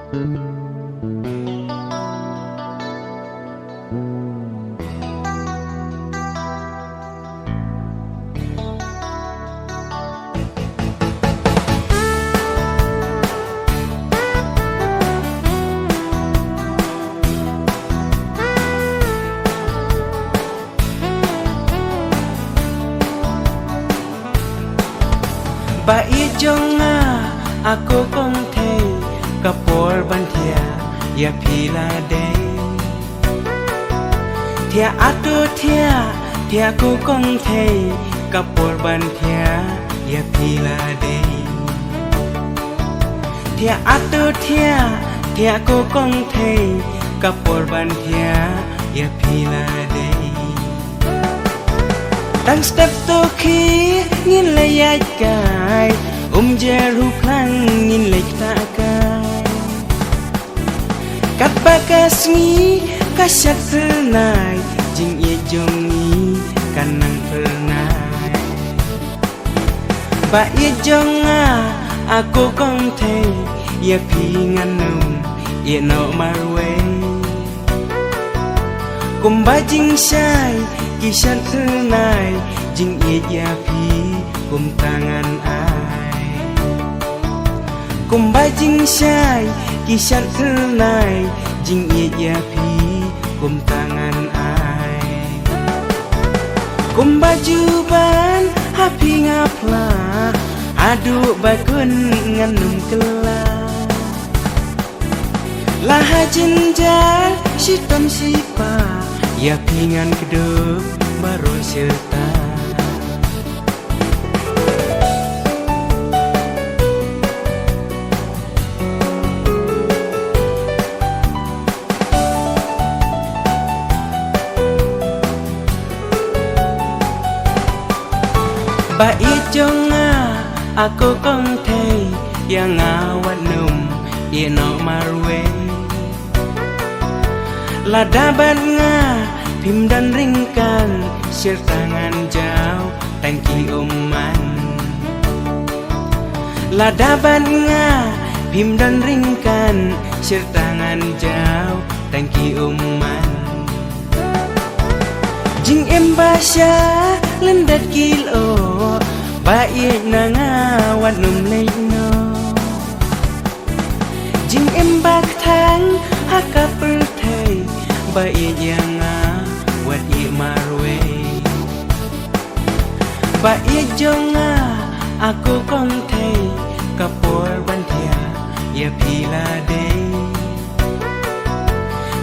Bai jonga aku kong thei kapor ban thia ya phila de thia atu thia ku kong thei kapor ban thia ya phila de thia atu thia ku kong thei kapor ban thia ya phila de Tang step to khi ngin layai kai jeru plang ngin lek ta kai kat bakasmi kasyat nai jing ye jongi kanang pernai ba ye jonga aku kong thei ye pingan num ye no marwe kumba jing sai kisat nai jing ye ya pi kum tangan ai kumba jing sai kisat nai jing ye ya pi kum tangan ai kumba juban hapi ngapla adu bakun nganum kela laha jinjal sitam sipa ya pingan kedep baru serta Bai jonga aku kong thei yang ngawat num ye no marwe ladaban nga pim dan ringkan sertangan jauh tangki uman ladaban nga pim dan ringkan sertangan jauh tangki uman jing embasya lendat kilo bai nanga wat num leino jing embak thang hakapel thei bai janga wat i marwe bai jonga aku kong thei kapor ban thia ya phila de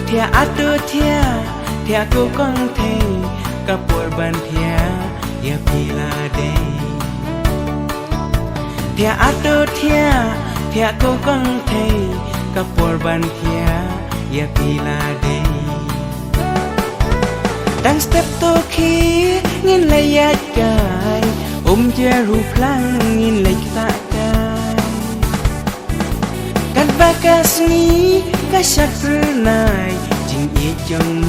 thia atu thia ku kong thei kapor ban thia ya phila de thia atu thia ku kong thei kapor ban thia ya phila de Tang step to khi ngin layat kai jeru plang ngin lek ta kai kat bakasmi kasyat nai jing ye jong